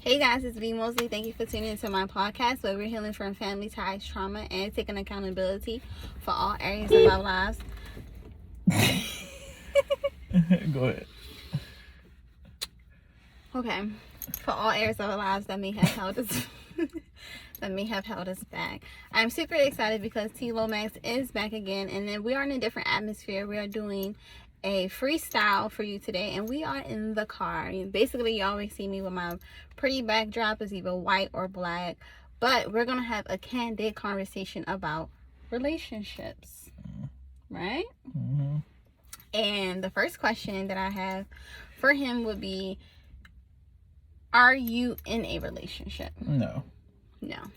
Hey guys, it's B Mosley. Thank you for tuning into my podcast where we're healing from family ties, trauma, and taking accountability for all areas of our lives. Go ahead. Okay. For all areas of our lives that may have held us back. I'm super excited because T.Lomax is back again, and then we are in a different atmosphere. We are doing a freestyle for you today, and we are in the car. Basically, you always see me with my pretty backdrop is either white or black, but we're gonna have a candid conversation about relationships, right? Mm-hmm. And the first question that I have for him would be, are you in a relationship? No.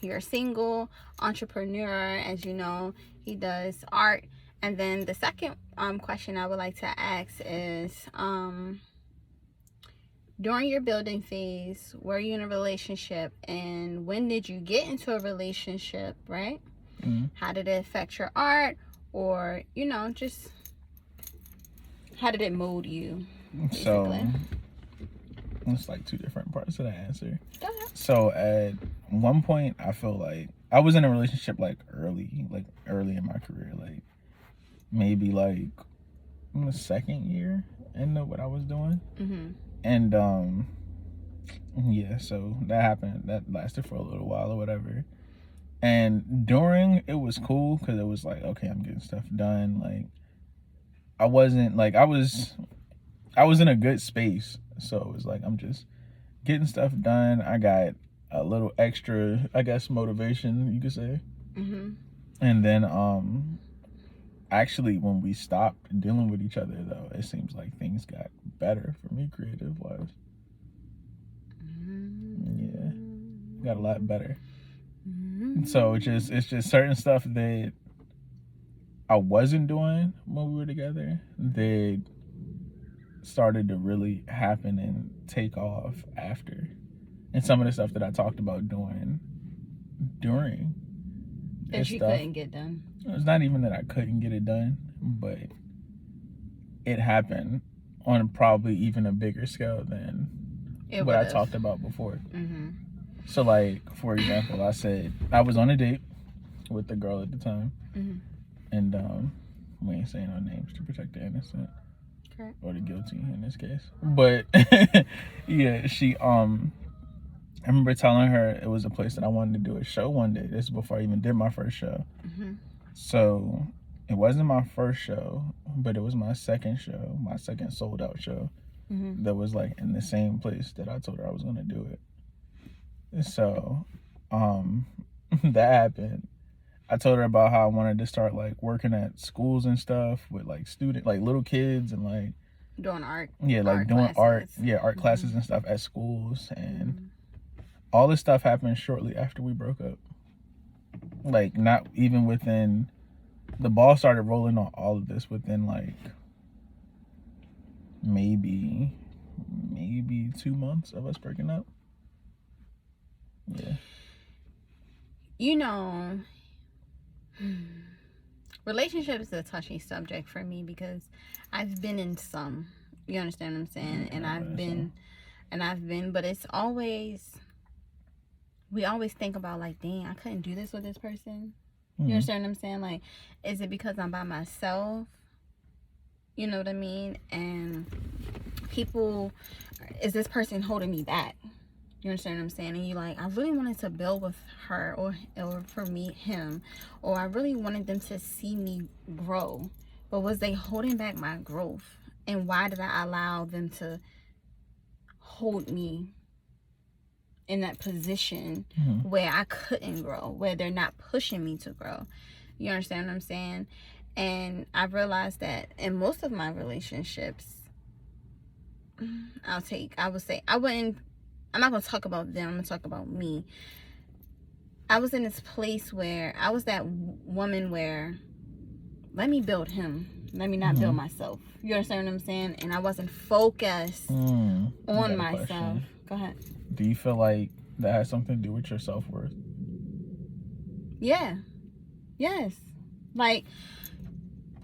You're single, entrepreneur. As you know, he does art. And then the second question I would like to ask is, during your building phase, were you in a relationship, and when did you get into a relationship, right? Mm-hmm. How did it affect your art, or just how did it mold you, basically? So it's like two different parts of the answer. Go ahead. So at one point, I feel like I was in a relationship early in my career, maybe in the second year into what I was doing. Mm-hmm. And yeah, so that happened. That lasted for a little while or whatever. And during, it was cool because it was okay, I'm getting stuff done. I wasn't I was in a good space, so it was I'm just getting stuff done. I got a little extra, I guess, motivation, you could say. Mm-hmm. And then actually, when we stopped dealing with each other, though, it seems like things got better for me creative wise. Yeah, got a lot better. So it's just certain stuff that I wasn't doing when we were together that started to really happen and take off after. And some of the stuff that I talked about doing during that you couldn't get done. It's not even that I couldn't get it done, but it happened on probably even a bigger scale than what I talked about before. Mm-hmm. So for example, I said I was on a date with the girl at the time. Mm-hmm. And we ain't saying no names to protect the innocent. Correct. Or the guilty in this case. But yeah, she I remember telling her it was a place that I wanted to do a show one day. This is before I even did my first show. Mm-hmm. So it wasn't my first show, but it was my second show, my second sold out show. Mm-hmm. That was in the same place that I told her I was gonna do it. So that happened. I told her about how I wanted to start working at schools and stuff with student little kids and doing art. Yeah, art doing classes. art. Yeah, art classes and stuff at schools, and all this stuff happened shortly after we broke up. Not even within, the ball started rolling on all of this within maybe 2 months of us breaking up. Yeah. Relationship is a touchy subject for me because I've been in some. You understand what I'm saying? And I've been, but it's always, we always think about dang, I couldn't do this with this person. You understand what I'm saying? Is it because I'm by myself? You know what I mean? And people, is this person holding me back? You understand what I'm saying? And you I really wanted to build with her or for me, him, or I really wanted them to see me grow. But was they holding back my growth? And why did I allow them to hold me in that position where I couldn't grow, where they're not pushing me to grow? You understand what I'm saying? And I realized that in most of my relationships, I'm not going to talk about them. I'm going to talk about me. I was in this place where I was that woman where, let me build him. Let me not build myself. You understand what I'm saying? And I wasn't focused on myself. Question. Go ahead. Do you feel like that has something to do with your self-worth? Yeah. Yes.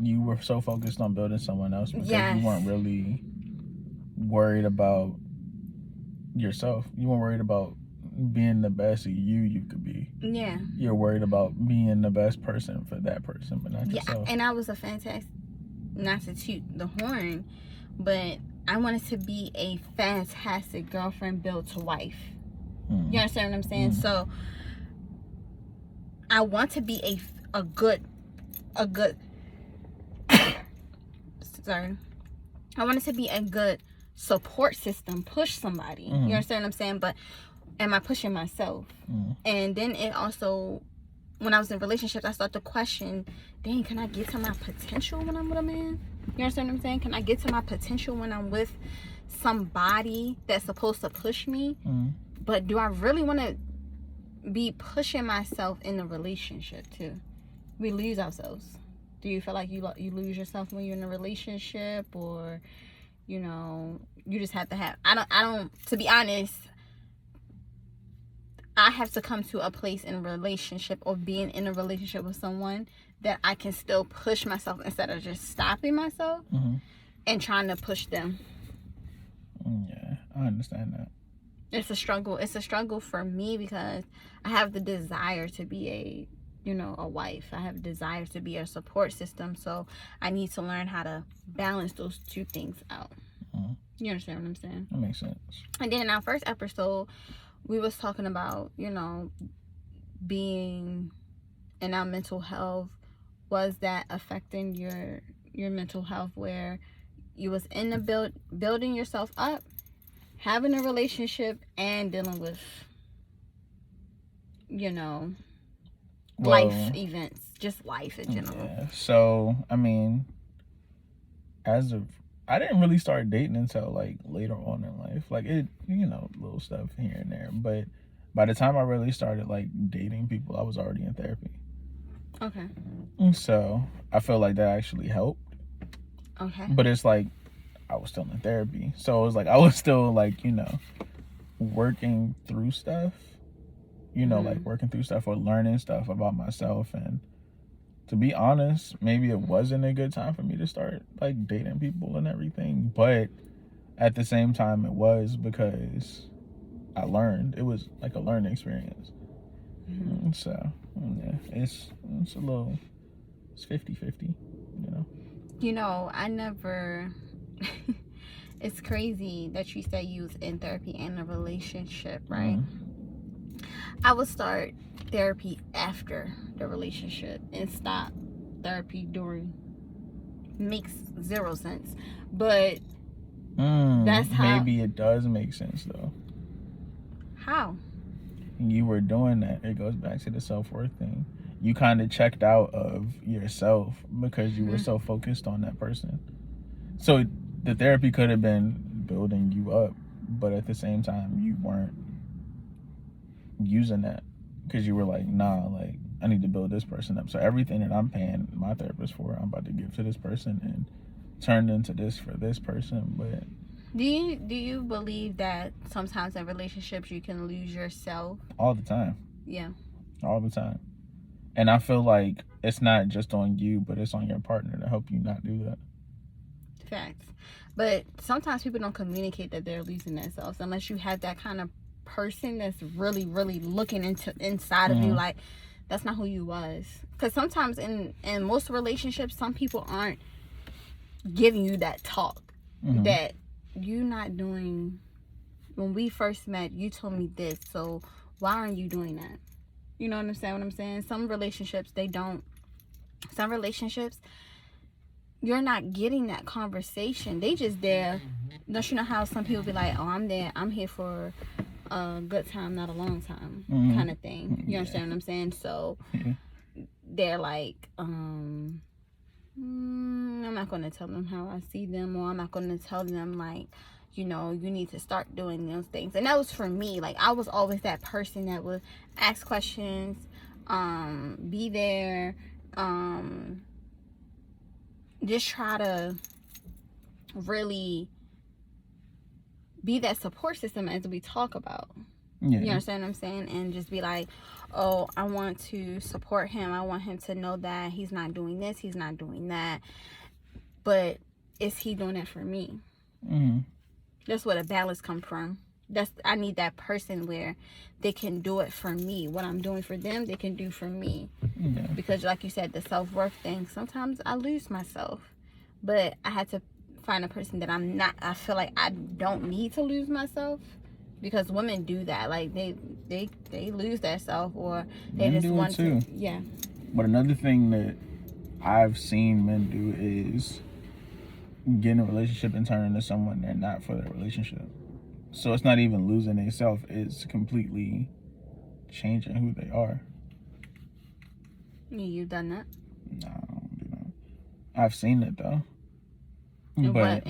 You were so focused on building someone else because yes. you weren't really worried about yourself. You weren't worried about being the best you could be. Yeah. You're worried about being the best person for that person, but not yourself. And I was a fantastic, not to toot the horn, but I wanted to be a fantastic girlfriend built to wife. You understand what I'm saying? So I want to be a good sorry. I wanted to be a good support system, push somebody. You understand what I'm saying? But am I pushing myself? And then it also, when I was in relationships, I started to question, dang, can I get to my potential when I'm with a man? You understand what I'm saying? Can I get to my potential when I'm with somebody that's supposed to push me? But do I really want to be pushing myself in a relationship too? We lose ourselves. Do you feel like you lose yourself when you're in a relationship, or you just have to have? I don't. To be honest, I have to come to a place in a relationship or being in a relationship with someone that I can still push myself instead of just stopping myself and trying to push them. Yeah, I understand that. It's a struggle. It's a struggle for me because I have the desire to be a wife. I have a desire to be a support system. So I need to learn how to balance those two things out. You understand what I'm saying? That makes sense. And then in our first episode, we was talking about, being in our mental health. Was that affecting your mental health, where you was in the building yourself up, having a relationship, and dealing with, life events, just life in general? Yeah. So, I mean, I didn't really start dating until like later on in life. Like it, little stuff here and there. But by the time I really started like dating people, I was already in therapy. Okay. So I feel like that actually helped. Okay. But it's like I was still in therapy. So it was like I was still like, working through stuff. Like working through stuff or learning stuff about myself. And to be honest, maybe it wasn't a good time for me to start like dating people and everything. But at the same time, it was, because I learned. It was like a learning experience. So, yeah, it's 50-50, I never... It's crazy that you say you was in therapy and a relationship, right? I would start therapy after the relationship and stop therapy during. Makes zero sense, but that's how. Maybe it does make sense though. How? You were doing that. It goes back to the self-worth thing. You kind of checked out of yourself because you were so focused on that person. So the therapy could have been building you up, but at the same time you weren't using that because you were like, nah, like I need to build this person up. So everything that I'm paying my therapist for, I'm about to give to this person and turn into this for this person. But do you believe that sometimes in relationships you can lose yourself? All the time. Yeah. All the time. And I feel like it's not just on you, but it's on your partner to help you not do that. Facts. But sometimes people don't communicate that they're losing themselves unless you have that kind of person that's really, really looking inside of you, like that's not who you was. Because sometimes in most relationships, some people aren't giving you that talk that you're not doing. When we first met, you told me this, so why aren't you doing that? You know what I'm saying? Some relationships, some relationships, you're not getting that conversation. They just there. Don't you know how some people be like, oh, I'm there, I'm here for a good time, not a long time, kind of thing. You understand what I'm saying? So they're like, I'm not going to tell them how I see them, or I'm not going to tell them like, you need to start doing those things. And that was for me. Like I was always that person that would ask questions, be there, just try to really be that support system as we talk about. You understand what I'm saying? And just be like, oh, I want to support him. I want him to know that he's not doing this, he's not doing that. But is he doing it for me? That's where the balance comes from. I need that person where they can do it for me. What I'm doing for them, they can do for me. Yeah. Because like you said, the self-worth thing, sometimes I lose myself. But I had to find a person that I feel like I don't need to lose myself. Because women do that. Like they lose their self, or they Men just do it want too. to. Yeah. But another thing that I've seen men do is get in a relationship and turn into someone they're not for their relationship. So it's not even losing themselves, it's completely changing who they are. You've done that? No, I don't do that. I've seen it though. In But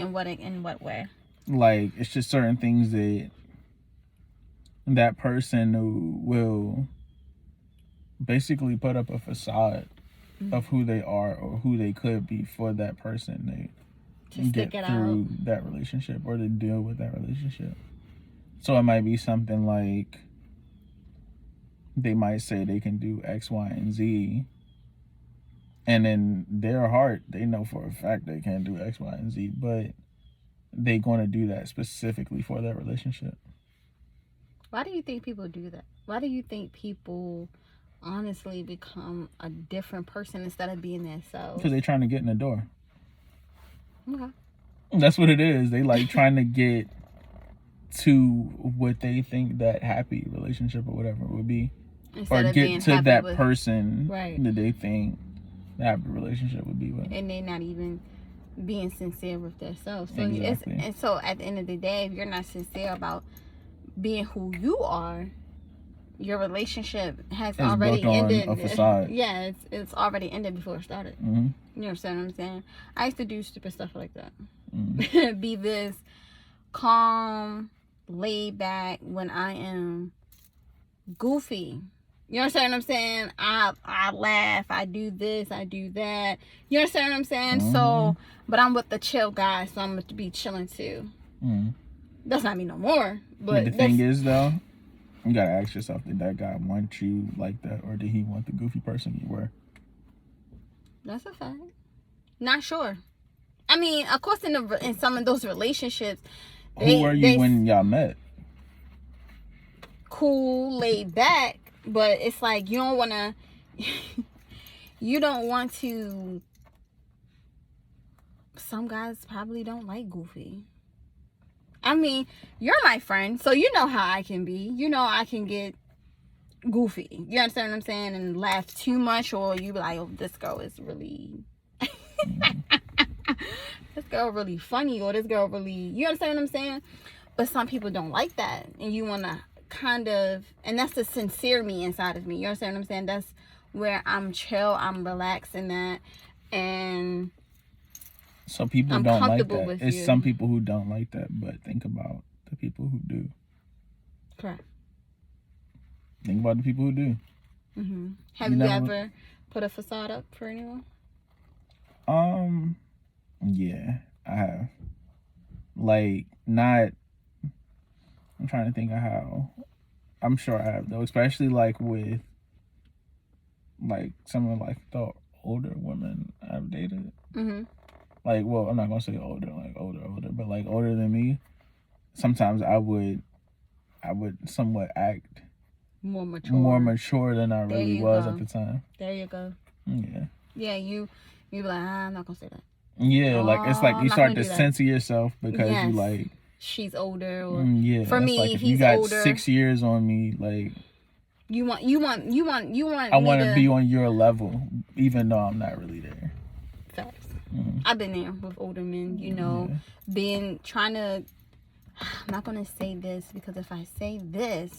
what way? like, it's just certain things that person who will basically put up a facade of who they are or who they could be for that person to get through that relationship or to deal with that relationship. So it might be something like they might say they can do X, Y, and Z, and in their heart they know for a fact they can't do X, Y, and Z, but they're going to do that specifically for their relationship. Why do you think people do that? Why do you think people honestly become a different person instead of being themselves? Because they're trying to get in the door. Okay. That's what it is. They like trying to get to what they think that happy relationship or whatever would be. Instead or get to that person right, that they think the happy relationship would be with. And they're not even being sincere with themselves. So Exactly. and so at the end of the day, if you're not sincere about being who you are, your relationship has it's already built ended. On a facade. Yeah, it's already ended before it started. Mm-hmm. You understand what I'm saying? I used to do stupid stuff like that. Mm-hmm. Be this calm, laid back when I am goofy. You understand what I'm saying? I laugh, I do this, I do that. You understand what I'm saying? Mm-hmm. So, but I'm with the chill guy, so I'm going to be chilling too. Mm-hmm. That's not me no more. But the thing is, though, you gotta ask yourself: did that guy want you like that, or did he want the goofy person you were? That's a fact. Not sure. I mean, of course, in some of those relationships, who were you when y'all met? Cool, laid back, but it's like you don't want to. You don't want to. Some guys probably don't like goofy. I mean, you're my friend, so you know how I can be. You know I can get goofy. You understand what I'm saying? And laugh too much, or you be like, oh, this girl is really... this girl really funny, or this girl really... You understand what I'm saying? But some people don't like that. And you want to kind of... And that's the sincere me inside of me. You understand what I'm saying? That's where I'm chill, I'm relaxed in that. And... So people don't like that. It's some people who don't like that, but think about the people who do. Correct. Think about the people who do. Mm-hmm. Have you ever put a facade up for anyone? Yeah, I have. Like, not... I'm trying to think of how. I'm sure I have, though. Especially, like, with, like, some of, like, the older women I've dated. Mm-hmm. Like, well, I'm not gonna say older, but like older than me. Sometimes I would somewhat act more mature than I really was at the time. There you go. Yeah. Yeah, you be like, I'm not gonna say that. Yeah, like it's like you start to censor yourself because you like she's older. Or yeah. For me, like if he's you got older. 6 years on me, like you want. I want to be on your level, even though I'm not really there. Facts. I've been there with older men, you know, trying to... I'm not going to say this because if I say this,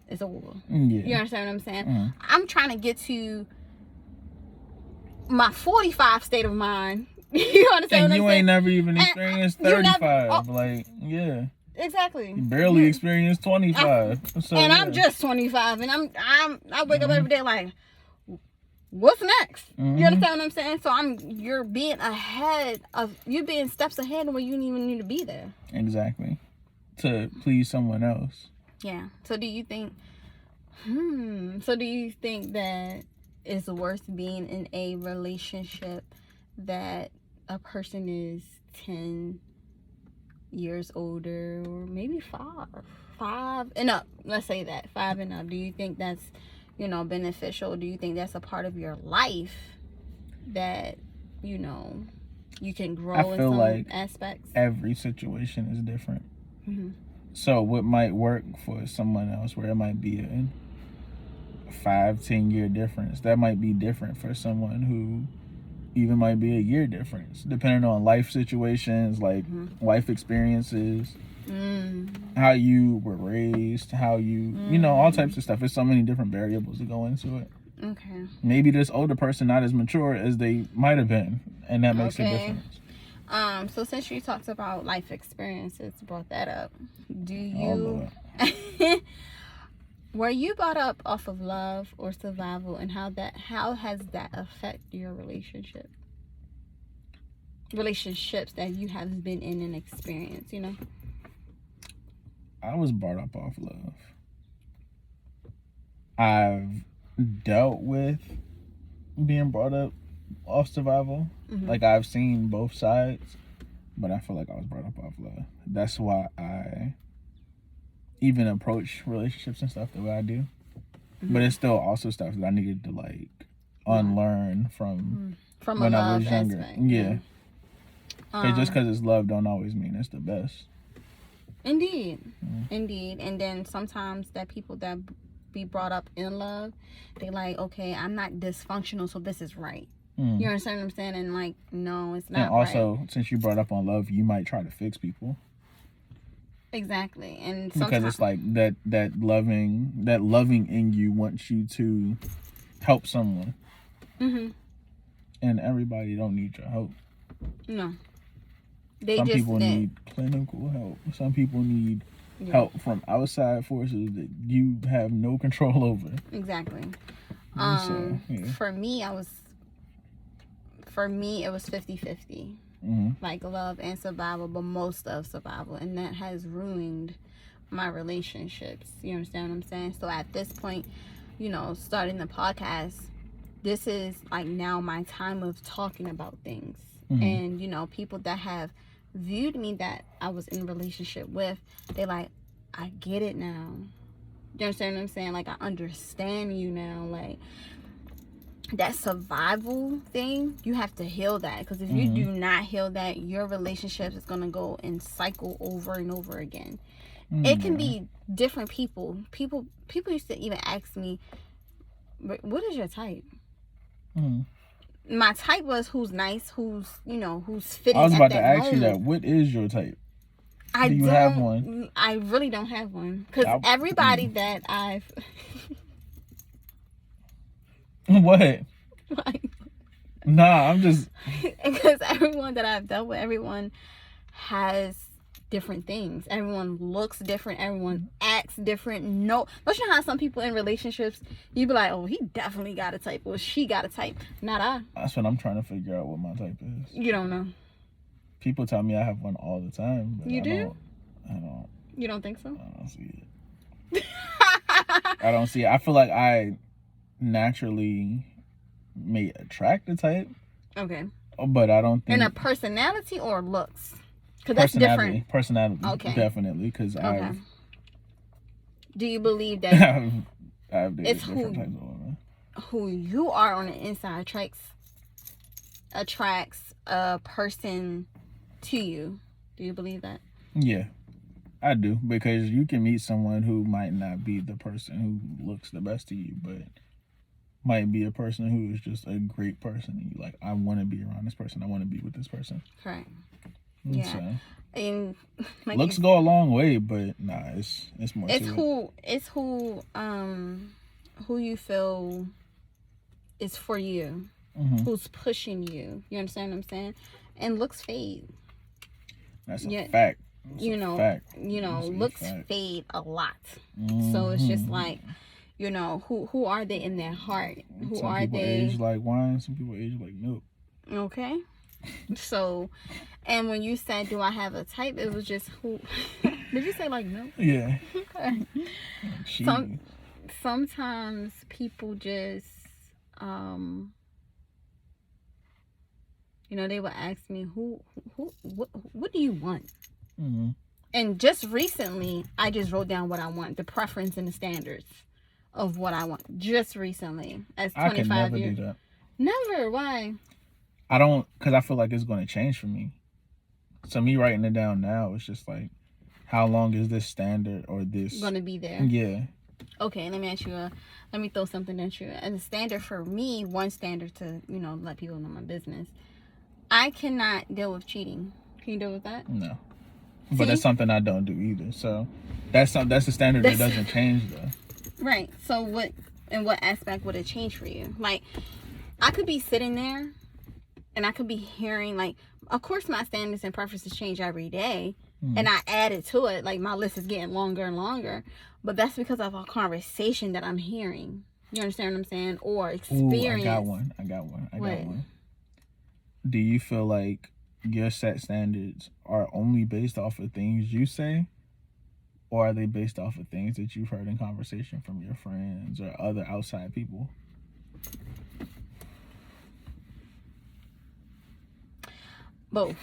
it's over. Yeah. You understand what I'm saying? I'm trying to get to my 45 state of mind. You understand what I'm saying? And you ain't never even experienced 35. Like, yeah. Exactly. You barely experienced 25. And I'm just 25, and I wake up every day like, what's next? You understand what I'm saying? So you're being steps ahead where you don't even need to be there. Exactly. To please someone else. Yeah. So do you think that it's worth being in a relationship that a person is 10 years older, or maybe five and up, let's say that, 5 and up, do you think that's, beneficial? Do you think that's a part of your life that, you know, you can grow I in feel some like aspects? every situation is different. Mm-hmm. So what might work for someone else, where it might be a 5-10 year difference, that might be different for someone who even might be a year difference, depending on life situations, like life experiences, how you were raised, how you all types of stuff. There's so many different variables that go into it. Okay. Maybe this older person not as mature as they might have been, and that makes a difference. So since you talked about life experiences, brought that up, do Oh, you Lord. were you brought up off of love or survival, and how has that affect your relationships that you have been in and experienced, I was brought up off love. I've dealt with being brought up off survival. Like, I've seen both sides, but I feel like I was brought up off love. That's why I even approach relationships and stuff the way I do. But it's still also stuff that I needed to like unlearn from when I was younger. Aspect, yeah. Just because it's love don't always mean it's the best. Indeed. And then sometimes that people that be brought up in love, they like, okay, I'm not dysfunctional, so this is right. You understand what I'm saying? And like, no, it's not. And also, right. Since you brought up on love, you might try to fix people. Exactly. And because it's like that loving in you wants you to help someone. And everybody don't need your help. No. Some people need clinical help. Some people need help from outside forces that you have no control over. Exactly. For me, it was 50-50. Like love and survival, but most of survival, and that has ruined my relationships. You understand what I'm saying? So at this point, starting the podcast, this is like now my time of talking about things. And people that have viewed me that I was in a relationship with, they like, I get it now. You understand what I'm saying? Like, I understand you now. Like, that survival thing, you have to heal that, because if you do not heal that, your relationship is going to go and cycle over and over again. It can be different people used to even ask me, what is your type? My type was who's nice, who's fitting. I was about to ask you that. What is your type? Do you have one? I really don't have one, because everybody that I've what? Like, nah, I'm just because everyone that I've dealt with, everyone has different things. Everyone looks different. Everyone acts different. No, don't you know how some people in relationships, you be like, oh, he definitely got a type, or she got a type. Not I. That's what I'm trying to figure out, what my type is. You don't know. People tell me I have one all the time, but you do? I don't. You don't think so? I don't see it. I don't see it. I feel like I naturally may attract the type. Okay. But I don't think. In a personality or looks? Because that's different. Personality. Okay. Definitely. Because do you believe that I've dated different types of women. Who you are on the inside attracts a person to you? Do you believe that? Yeah, I do, because you can meet someone who might not be the person who looks the best to you, but might be a person who is just a great person, and you like, I want to be around this person. I want to be with this person. Correct. Yeah. So, and like, looks go a long way, but nah, it's more. It's who you feel is for you, who's pushing you. You understand what I'm saying? And looks fade. That's a fact. Looks fade a lot. So it's just like, who are they in their heart? Who are they? Some people age like wine. Some people age like milk. Okay. So, and when you said, do I have a type? It was just who. Did you say like milk? Yeah. Okay. Sometimes people just, they would ask me, what do you want? Mm-hmm. And just recently, I just wrote down what I want, the preference and the standards of what I want. Just recently, as 25 I can never years. do that. Never. Why? I don't, because I feel like it's going to change for me. So me writing it down now, it's just like, how long is this standard or this going to be there? Yeah. Okay, let me ask you let me throw something at you. As a standard for me, one standard to, let people know my business. I cannot deal with cheating. Can you deal with that? No. But that's something I don't do either. So that's a standard that doesn't change though. Right. So in what aspect would it change for you? Like, I could be sitting there and I could be hearing, like, of course my standards and preferences change every day. And I added to it, like my list is getting longer and longer, but that's because of a conversation that I'm hearing. You understand what I'm saying? Or experience. Ooh, I got one. Do you feel like your set standards are only based off of things you say, or are they based off of things that you've heard in conversation from your friends or other outside people? Both.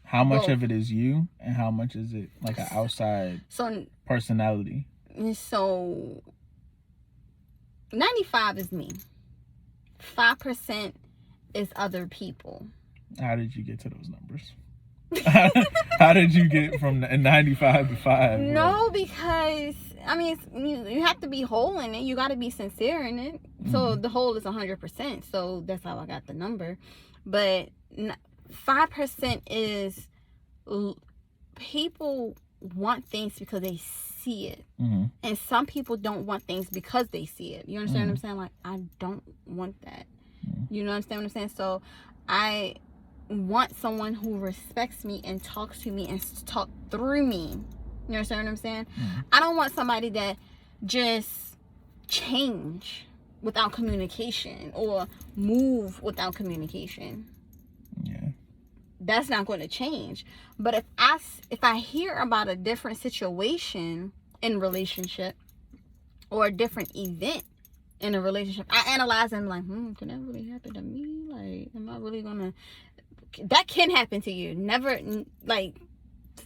How much of it is you, and how much is it like an outside personality? So 95 is me. 5% is other people. How did you get to those numbers? How did you get from 95 to 5? No, because I mean, you have to be whole in it. You got to be sincere in it. So the whole is 100%. So that's how I got the number. But 5% is people want things because they see it. And some people don't want things because they see it. You understand what I'm saying? Like, I don't want that. You understand what I'm saying? So I want someone who respects me and talks to me and talk through me. You understand what I'm saying? I don't want somebody that just change without communication or move without communication. Yeah. That's not going to change. But if I hear about a different situation in relationship or a different event in a relationship, I analyze and I'm like, can that really happen to me? Like, am I really gonna? That can happen to you. Never, like,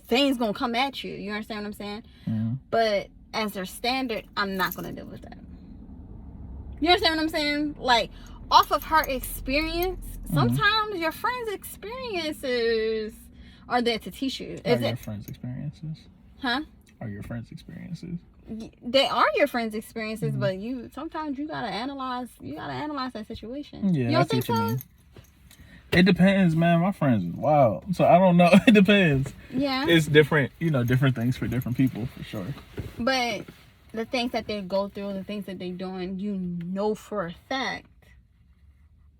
things gonna come at you. You understand what I'm saying? But as their standard, I'm not gonna deal with that. You understand what I'm saying? Like, off of her experience, sometimes your friends' experiences are there to teach you. Are your friends' experiences? Huh? Are your friends' experiences? They are your friends' experiences, but sometimes you gotta analyze that situation. Yeah, you don't think so? It depends, man. My friends is wild, so I don't know. It depends. Yeah, it's different. Different things for different people, for sure. But the things that they go through, the things that they're doing, for a fact,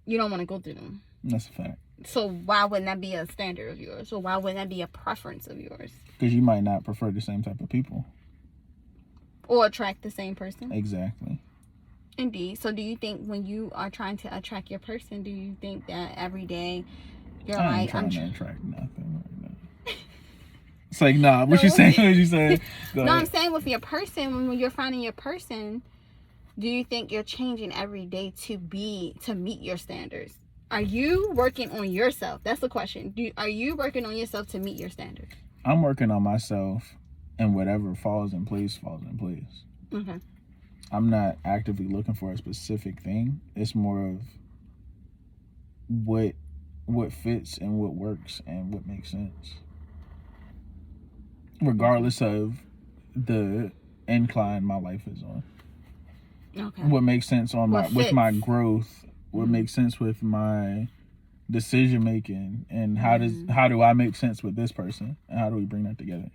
you don't want to go through them. That's a fact. So why wouldn't that be a standard of yours? Or why wouldn't that be a preference of yours? Because you might not prefer the same type of people. Or attract the same person. Exactly. Indeed. So do you think when you are trying to attract your person, do you think that every day you're I like, ain't trying to attract nothing right now. It's like, nah, what you saying? What you saying? No, I'm saying with your person, when you're finding your person, do you think you're changing every day to meet your standards? Are you working on yourself? That's the question. Are you working on yourself to meet your standards? I'm working on myself, and whatever falls in place. Okay. I'm not actively looking for a specific thing. It's more of what fits and what works and what makes sense, regardless of the incline my life is on. Okay. What makes sense with my growth? What makes sense with my decision making? And how do I make sense with this person? And how do we bring that together?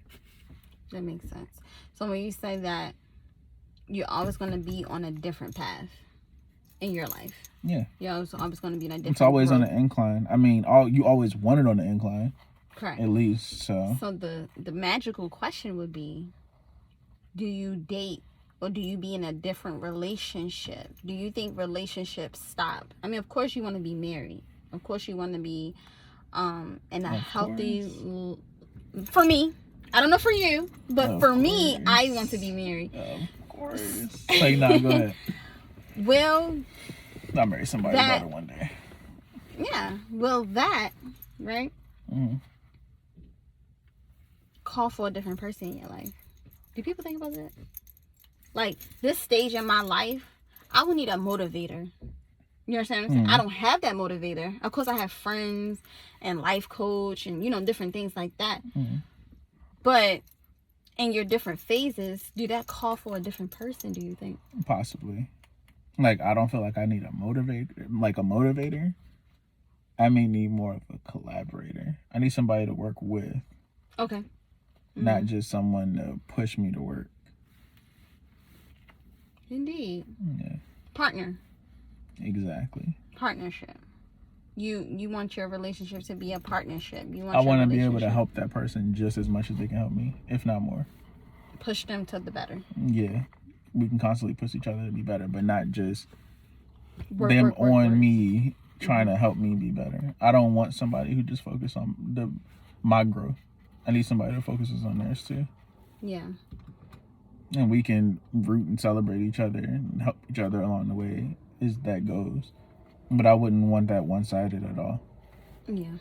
That makes sense. So when you say that you're always going to be on a different path in your life. Yeah. You're always going to be in a different It's always growth. on the incline. I mean, you always want it on the incline. Correct. At least, so. So the magical question would be, do you date or do you be in a different relationship? Do you think relationships stop? I mean, of course you want to be married. Of course you want to be in a healthy... For me, I don't know for you, but for me, I want to be married. Of course. Like, nah, go ahead. Will... I'll marry somebody better one day. Yeah. Will that, right? call for a different person in your life. Do people think about that? Like, this stage in my life, I would need a motivator. You understand what I'm saying? I don't have that motivator. Of course, I have friends and life coach and, different things like that. But in your different phases, do that call for a different person, do you think? Possibly. Like, I don't feel like I need a motivator. I may need more of a collaborator. I need somebody to work with. Okay. Not just someone to push me to work. Indeed. Yeah. Partner. Exactly. Partnership. You want your relationship to be a partnership. I want to be able to help that person just as much as they can help me, if not more. Push them to the better. Yeah. We can constantly push each other to be better, but not just work. Me trying to help me be better. I don't want somebody who just focuses on my growth. I need somebody that focuses on theirs too. Yeah. And we can root and celebrate each other and help each other along the way as that goes. But I wouldn't want that one-sided at all. Yeah.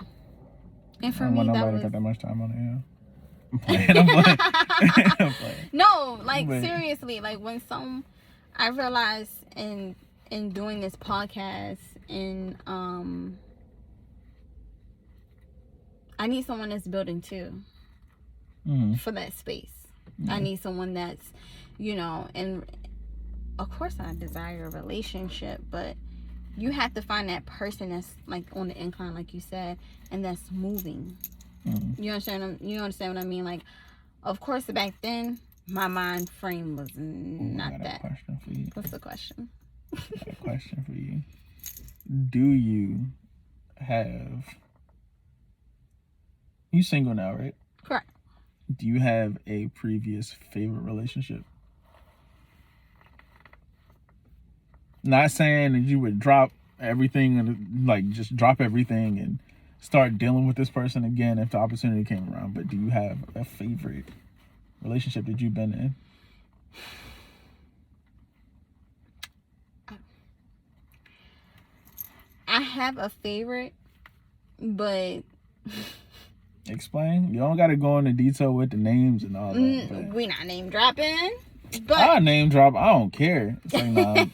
And for I don't me, want nobody got that much time on it. I'm playing. No, like, seriously, like, I realized in doing this podcast, and I need someone that's building too. For that space. I need someone that's, and of course I desire a relationship, but you have to find that person that's like on the incline, like you said, and that's moving. You understand what I mean? Like, of course, back then my mind frame was not that. I got a question for you. What's the question? I got a question for you. Do you single now, right? Correct. Do you have a previous favorite relationship? Not saying that you would drop everything and just drop everything and start dealing with this person again if the opportunity came around, but do you have a favorite relationship that you've been in? I have a favorite, but explain. You don't got to go into detail with the names and all that. But we not name dropping. But I'll name drop. I don't care. It's like, nah,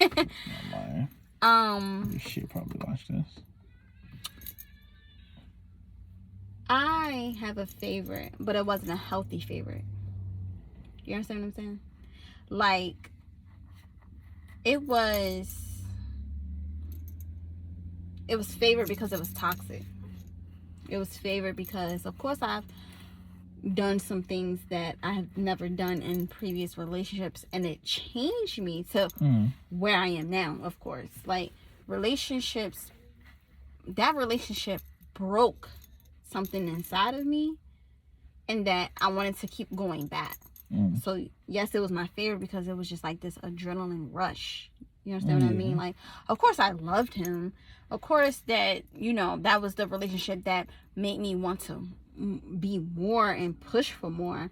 I'm lying. You should probably watch this. I have a favorite, but it wasn't a healthy favorite. You understand what I'm saying? Like, it was favorite because it was toxic. It was favorite because, of course, I've done some things that I have never done in previous relationships, and it changed me to where I am now, of course. Like, that relationship broke something inside of me, and that I wanted to keep going back. So, yes, it was my favorite because it was just like this adrenaline rush. You understand what I mean? Like, of course, I loved him. Of course, that, that was the relationship that made me want to be more and push for more.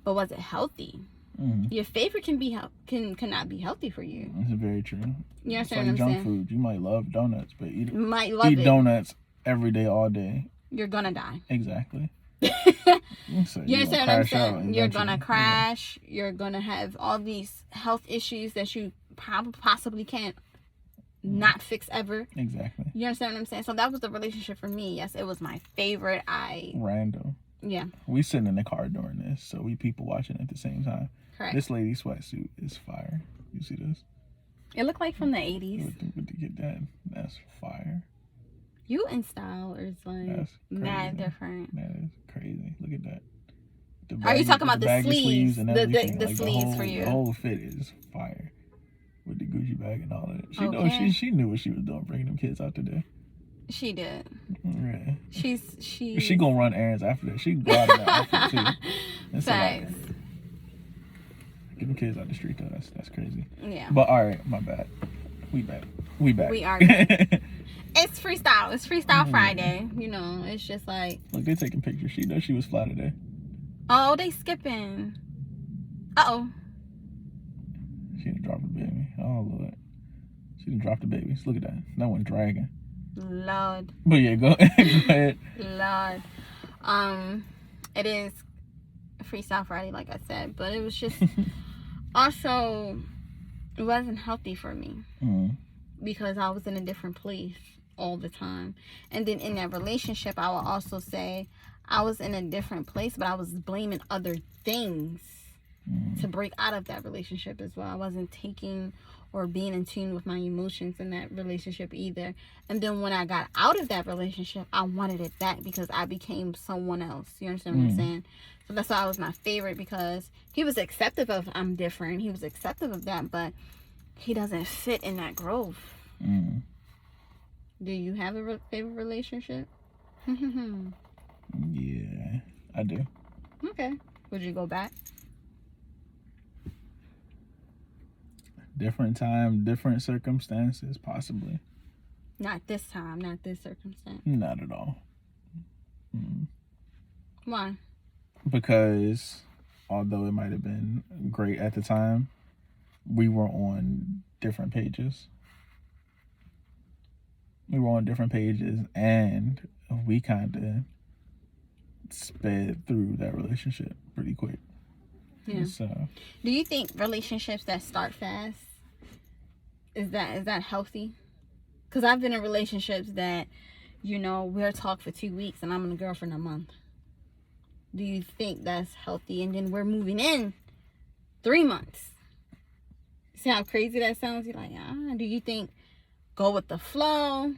But was it healthy? Your favorite cannot be healthy for you. That's very true. You understand it's like what I'm junk saying? Food. You might love donuts, but eat donuts every day, all day. You're gonna die. Exactly. So you understand what I'm saying? You're gonna crash. Yeah. You're gonna have all these health issues that you possibly can't not fix ever. Exactly. You understand what I'm saying? So that was the relationship for me. Yes, it was my favorite. Random. Yeah. We sitting in the car during this, so we people watching at the same time. Correct. This lady's sweatsuit is fire. You see this? It looked like from the 80s. With the get that. That's fire. You in style is like mad different. That is crazy. Look at that. Are you talking about the sleeves? And the sleeves for you. The whole fit is fire. With the Gucci bag and all that. She knew what she was doing, bringing them kids out today. She did. Yeah. She gonna run errands after that. She can go out in that outfit too. Thanks. Get them kids out the street though. That's crazy. Yeah. But all right, my bad. We back. We are. It's freestyle. It's Freestyle Friday. It's just like. Look, they taking pictures. She knows she was fly today. Oh, they skipping. Uh-oh. She done dropped the baby. Oh, Lord. She done dropped the babies. Look at that. That one dragging. Lord. But yeah, go ahead. Lord. It is Freestyle Friday, like I said, but it was just also, it wasn't healthy for me because I was in a different place all the time. And then in that relationship, I would also say I was in a different place, but I was blaming other things to break out of that relationship as well. I wasn't taking or being in tune with my emotions in that relationship either. And then when I got out of that relationship, I wanted it back because I became someone else. You understand what I'm saying? So that's why I was my favorite, because he was acceptive of I'm different. He was acceptive of that, but he doesn't fit in that growth. Do you have a favorite relationship? Yeah, I do. Okay. Would you go back? Different time, different circumstances, possibly. Not this time, not this circumstance. Not at all. Why? Because although it might have been great at the time, we were on different pages. And we kind of sped through that relationship pretty quick. Yeah. So, do you think relationships that start fast is that healthy? Because I've been in relationships that, we'll talk for 2 weeks and I'm in a girlfriend a month. Do you think that's healthy? And then we're moving in 3 months. See how crazy that sounds? You're like, do you think go with the flow?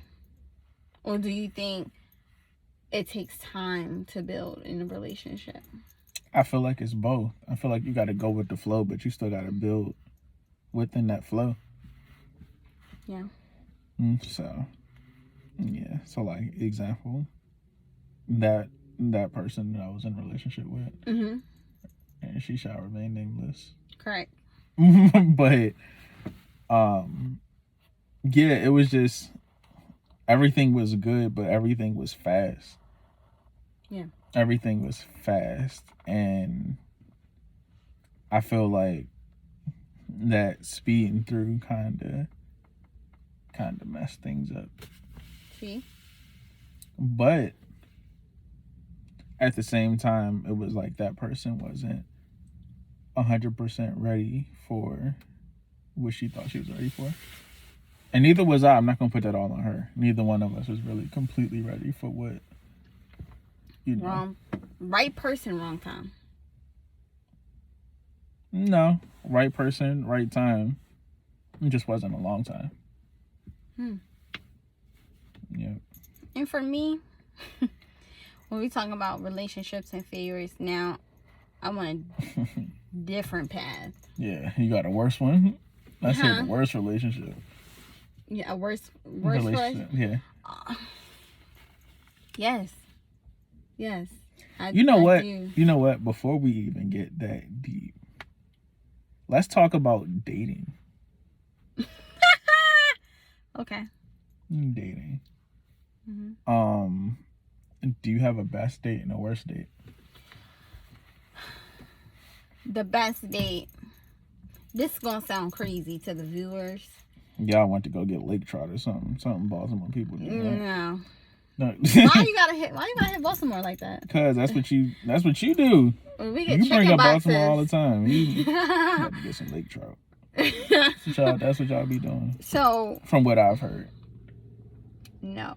Or do you think it takes time to build in a relationship? I feel like it's both. I feel like you got to go with the flow, but you still got to build within that flow. Yeah. So, yeah. So, like, example, that person that I was in a relationship with, and she shall remain nameless. Correct. But, yeah, it was just, everything was good, but everything was fast. Yeah. Everything was fast, and I feel like that speeding through kind of messed things up. See? But at the same time, it was like that person wasn't 100% ready for what she thought she was ready for. And neither was I. I'm not going to put that all on her. Neither one of us was really completely ready for what, Wrong. Right person, wrong time. No. Right person, right time. It just wasn't a long time. Yeah. And for me, when we talk about relationships and favorites, now I want a different path. Yeah, you got a worse one? Let's hear the worst relationship. Yeah, a worse relationship? Yeah. Yes. Yes. You know what? Before we even get that deep, let's talk about dating. Okay. Dating. Do you have a best date and a worst date? The best date. This is gonna sound crazy to the viewers. Y'all went to go get lake trout or something. Something Baltimore people do. Right? No. No. Why you gotta hit Baltimore like that? Because that's what you do. We get You bring up boxes. Baltimore all the time. You got to get some lake trout. That's what y'all be doing. So, from what I've heard. No.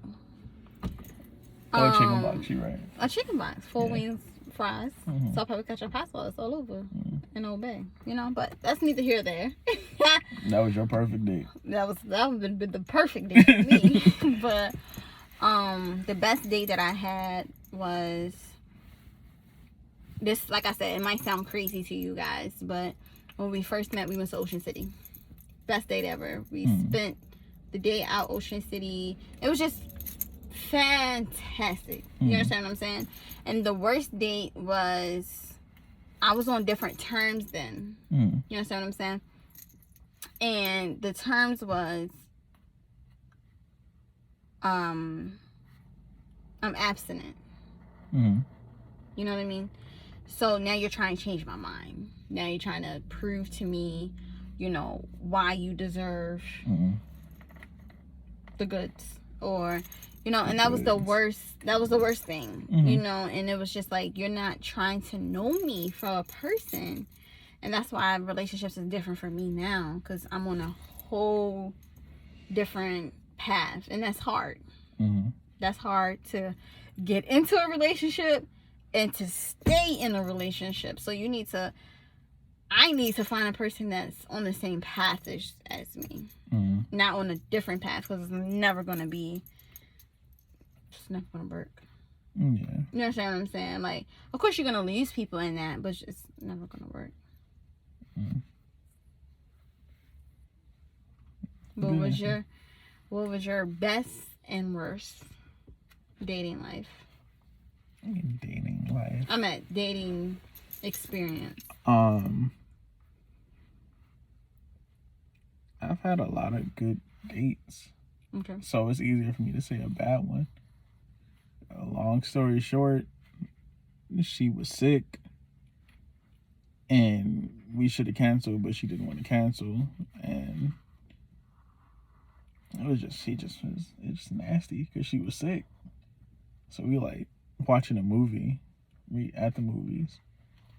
Or a chicken box, you right. A chicken box, 4 wings, fries, salt, pepper, ketchup, hot sauce all over, and Old Bay. But that's neither here nor there. That was your perfect date. That would be the perfect date for me. But the best date that I had was this. Like I said, it might sound crazy to you guys, but when we first met, we went to Ocean City. Best date ever. We spent the day out Ocean City. It was just fantastic. You understand what I'm saying? And the worst date was, I was on different terms then. You understand what I'm saying? And the terms was, I'm abstinent. You know what I mean? So now you're trying to change my mind. Now you're trying to prove to me, why you deserve the goods. Or, You know, and that was the worst thing, Mm-hmm. you know, and it was just like, you're not trying to know me for a person. And that's why relationships is different for me now, because I'm on a whole different path, and that's hard. Mm-hmm. That's hard to get into a relationship and to stay in a relationship. So I need to find a person that's on the same path as me. Mm-hmm. Not on a different path, because it's never going to work. Yeah. You understand what I'm saying? Like, of course you're going to lose people in that, but it's never going to work. Mm-hmm. What was your best and worst dating life? Dating life. I'm at dating experience. I've had a lot of good dates. Okay. So it's easier for me to say a bad one. A long story short, she was sick and we should have canceled, but she didn't want to cancel, and it's nasty because she was sick. So we like watching a movie, we at the movies,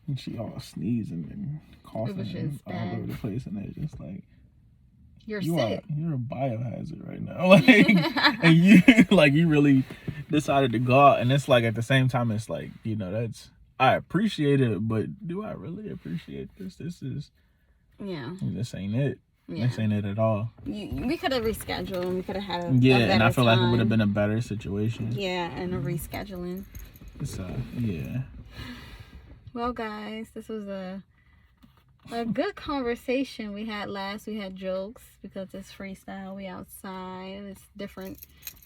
and she all sneezing and coughing all over the place, and they're just like, you're sick. You're a biohazard right now. Like, and you really decided to go out, and it's like at the same time, it's like, you know, I appreciate it, but do I really appreciate this? This ain't it. Yeah. This ain't it at all. We could have rescheduled. We could have had a and I feel like it would have been a better situation. Yeah, and a rescheduling. So yeah. Well, guys, this was a good conversation we had last. We had jokes because it's freestyle. We outside. It's different,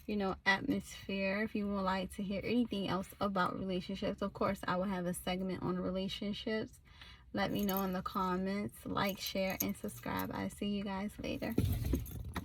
you know, atmosphere. If you would like to hear anything else about relationships, of course, I will have a segment on relationships. Let me know in the comments. Like, share, and subscribe. I'll see you guys later.